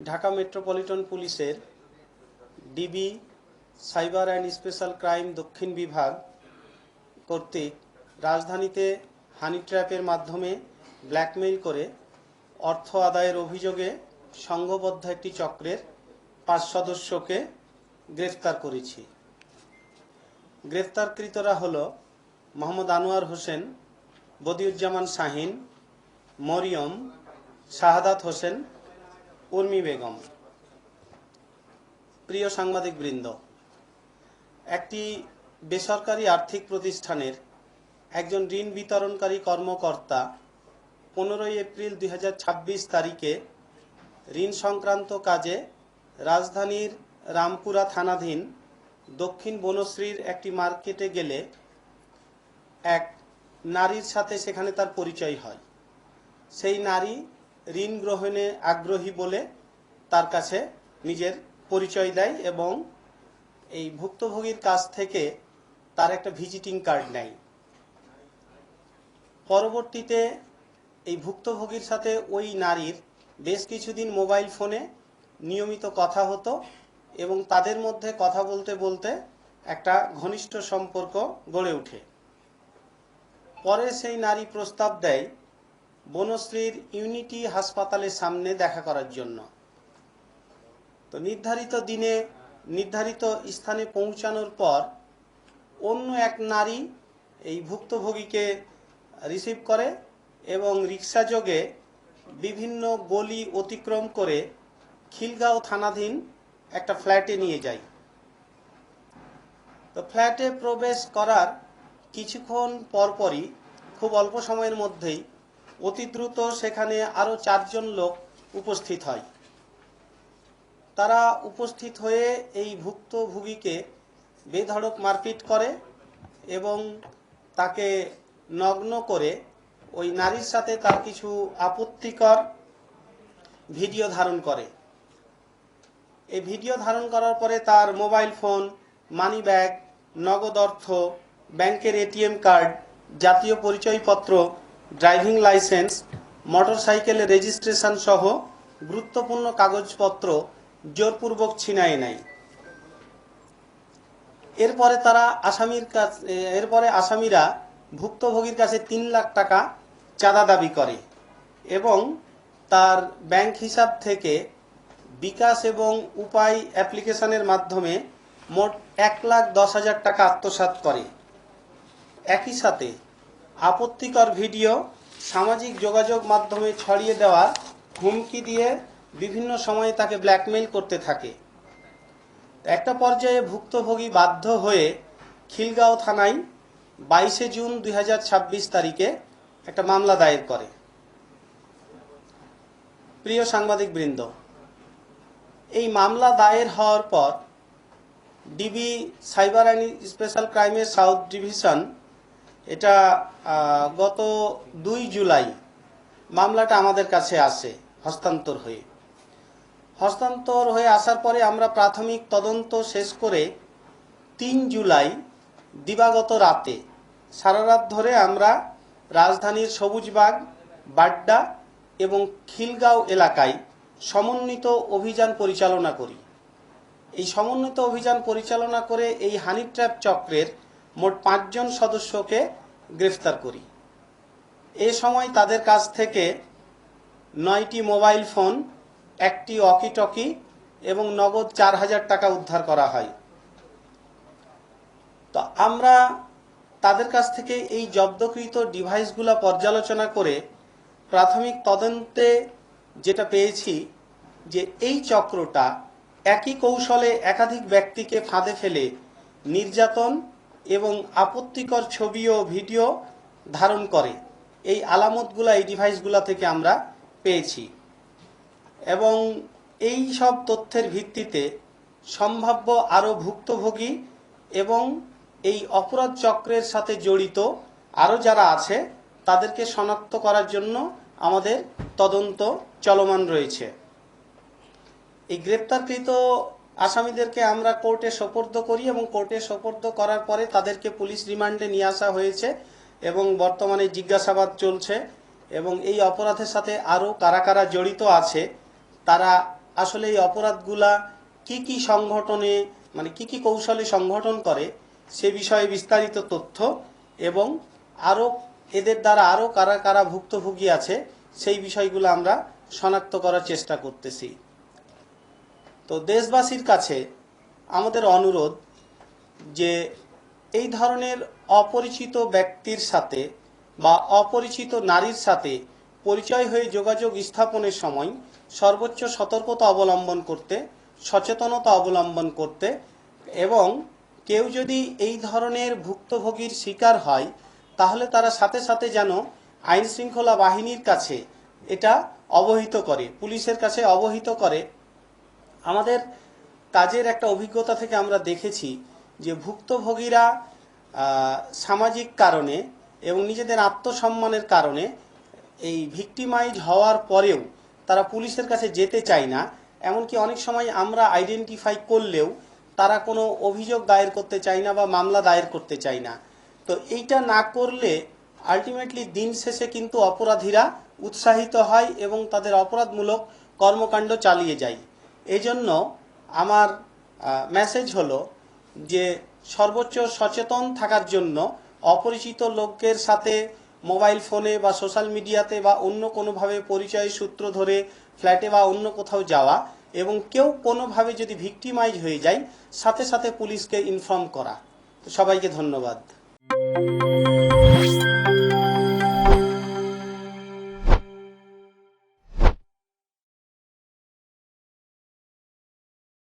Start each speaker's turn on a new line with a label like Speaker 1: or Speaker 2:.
Speaker 1: Dhaka metropolitan পুলিশের DB cyber and special crime দক্ষিণ বিভাগ কর্তৃক রাজধানীতে হানি ট্র্যাপের মাধ্যমে ব্ল্যাকমেইল করে অর্থ আদায়ের অভিযোগে সংঘবদ্ধ একটি চক্রের 5 সদস্যকে গ্রেফতার করেছি। গ্রেফতারকৃতরা হল মোহাম্মদ আনোয়ার হোসেন, বদিউজ্জামান শাহিন, মরিয়ম, শাহাদাত হোসেন, উর্মি বেগম। প্রিয় সাংবাদিকবৃন্দ, একটি বেসরকারি আর্থিক প্রতিষ্ঠানের একজন ঋণ বিতরণকারী কর্মকর্তা 15 এপ্রিল 2026 তারিখে ঋণ সংক্রান্ত কাজে রাজধানীর রামপুরা থানাধীন দক্ষিণ বনশ্রীর একটি মার্কেটে গেলে এক নারীর সাথে সেখানে তার পরিচয় হয়। সেই নারী ঋণ গ্রহণে আগ্রহী বলে তার কাছে নিজের পরিচয় দেয় এবং এই ভুক্তভোগীর কাছ থেকে তার একটা ভিজিটিং কার্ড নেয়। পরবর্তীতে এই ভুক্তভোগীর সাথে ওই নারীর বেশ কিছুদিন মোবাইল ফোনে নিয়মিত কথা হতো এবং তাদের মধ্যে কথা বলতে বলতে একটা ঘনিষ্ঠ সম্পর্ক গড়ে ওঠে। পরে সেই নারী প্রস্তাব দেয় বনশ্রীর ইউনিটি হাসপাতালের সামনে দেখা করার জন্য। তো নির্ধারিত দিনে নির্ধারিত স্থানে পৌঁছানোর পর অন্য এক নারী এই ভুক্তভোগীকে রিসিভ করে এবং রিক্সাযোগে বিভিন্ন গলি অতিক্রম করে খিলগাঁও থানাধীন একটা ফ্ল্যাটে নিয়ে যায়। তো ফ্ল্যাটে প্রবেশ করার কিছুক্ষণ পরপরই খুব অল্প সময়ের মধ্যেই অতি দ্রুত সেখানে আরও 4 জন লোক উপস্থিত হয়। তারা উপস্থিত হয়ে এই ভুক্তভোগীকে বেধড়ক মারপিট করে এবং তাকে নগ্ন করে ওই নারীর সাথে তার কিছু আপত্তিকর ভিডিও ধারণ করে। এই ভিডিও ধারণ করার পরে তার মোবাইল ফোন, মানি ব্যাগ, নগদ অর্থ, ব্যাংকের এটিএম কার্ড, জাতীয় পরিচয়পত্র, ড্রাইভিং লাইসেন্স, মোটরসাইকেলের রেজিস্ট্রেশন সহ গুরুত্বপূর্ণ কাগজপত্র জোরপূর্বক ছিনায় নেয়। এরপরে আসামিরা ভুক্তভোগীর কাছে 3 লাখ টাকা চাঁদা দাবি করে এবং তার ব্যাংক হিসাব থেকে বিকাশ এবং উপায় অ্যাপ্লিকেশনের মাধ্যমে মোট 1,10,000 টাকা আত্মসাৎ করে। একই সাথে আপত্তিকর ভিডিও সামাজিক যোগাযোগ মাধ্যমে ছড়িয়ে দেওয়ার হুমকি দিয়ে বিভিন্ন সময়ে তাকে ব্ল্যাকমেইল করতে থাকে। একটা পর্যায়ে ভুক্তভোগী বাধ্য হয়ে খিলগাঁও থানায় 22 জুন 2026 তারিখে একটা মামলা দায়ের করে। প্রিয় সাংবাদিকবৃন্দ, এই মামলা দায়ের হওয়ার পর ডিবি সাইবার অ্যান্ড স্পেশাল ক্রাইমের সাউথ ডিভিশন এটা গত 2 জুলাই মামলাটা আমাদের কাছে আসে হস্তান্তর হয়ে আসার পরে আমরা প্রাথমিক তদন্ত শেষ করে 3 জুলাই দিবাগত রাতে সারা রাত ধরে আমরা রাজধানীর সবুজবাগ, বাড্ডা এবং খিলগাঁও এলাকায় সমন্বিত অভিযান পরিচালনা করি। এই সমন্বিত অভিযান পরিচালনা করে এই হানি ট্র্যাপ চক্রের মোট 5 জন সদস্যকে গ্রেফতার করি। এ সময় তাদের কাছ থেকে 9টি মোবাইল ফোন, 1টি ওয়াকি-টকি এবং নগদ 4,000 টাকা উদ্ধার করা হয়। তো আমরা তাদের কাছ থেকে এই জব্দকৃত ডিভাইসগুলো পর্যালোচনা করে প্রাথমিক তদন্তে যেটা পেয়েছি যে এই চক্রটা একই কৌশলে একাধিক ব্যক্তিকে ফাঁদে ফেলে নির্যাতন এবং আপত্তিকর ছবি ও ভিডিও ধারণ করে। এই আলামতগুলো এই ডিভাইসগুলো থেকে আমরা পেয়েছি এবং এই সব তথ্যের ভিত্তিতে সম্ভাব্য আরও ভুক্তভোগী এবং এই অপরাধ চক্রের সাথে জড়িত আরও যারা আছে তাদেরকে শনাক্ত করার জন্য আমাদের তদন্ত চলমান রয়েছে। এই গ্রেপ্তারকৃত আসামিদেরকে আমরা কোর্টে সোপর্দ করি এবং কোর্টে সোপর্দ করার পরে তাদেরকে পুলিশ রিমান্ডে নিয়ে আসা হয়েছে এবং বর্তমানে জিজ্ঞাসাবাদ চলছে এবং এই অপরাধের সাথে আরও কারা কারা জড়িত আছে তারা আসলে এই অপরাধগুলা কি সংগঠনে মানে কি কৌশলে সংগঠন করে সে বিষয়ে বিস্তারিত তথ্য এবং আরও এদের দ্বারা আরও কারা কারা ভুক্তভোগী আছে সেই বিষয়গুলো আমরা শনাক্ত করার চেষ্টা করতেছি। তো দেশবাসীর কাছে আমাদের অনুরোধ যে এই ধরনের অপরিচিত ব্যক্তির সাথে বা অপরিচিত নারীর সাথে পরিচয় হয়ে যোগাযোগ স্থাপনের সময় সর্বোচ্চ সতর্কতা অবলম্বন করতে, সচেতনতা অবলম্বন করতে এবং কেউ যদি এই ধরনের ভুক্তভোগীর শিকার হয় তাহলে তারা সাথে সাথে যেন আইন শৃঙ্খলা বাহিনীর কাছে এটা অবহিত করে, পুলিশের কাছে অবহিত করে। আমাদের কাজের একটা অভিজ্ঞতা থেকে আমরা দেখেছি যে ভুক্তভোগীরা সামাজিক কারণে এবং নিজেদের আত্মসম্মানের কারণে এই ভিক্টিমাইজ হওয়ার পরেও তারা পুলিশের কাছে যেতে চায় না। এমনকি অনেক সময় আমরা আইডেন্টিফাই করলেও তারা কোনো অভিযোগ দায়ের করতে চায় না বা মামলা দায়ের করতে চায় না। তো এইটা না করলে আলটিমেটলি দিন শেষে কিন্তু অপরাধীরা উৎসাহিত হয় এবং তাদের অপরাধমূলক কর্মকাণ্ড চালিয়ে যায়। এজন্য আমার মেসেজ হলো যে সর্বোচ্চ সচেতন থাকার জন্য অপরিচিত লোকের সাথে মোবাইল ফোনে বা সোশ্যাল মিডিয়াতে বা অন্য কোনোভাবে পরিচয় সূত্র ধরে ফ্ল্যাটে বা অন্য কোথাও যাওয়া এবং কেউ কোনোভাবে যদি ভিক্টিমাইজ হয়ে যায় সাথে সাথে পুলিশকে ইনফর্ম করা। সবাইকে ধন্যবাদ।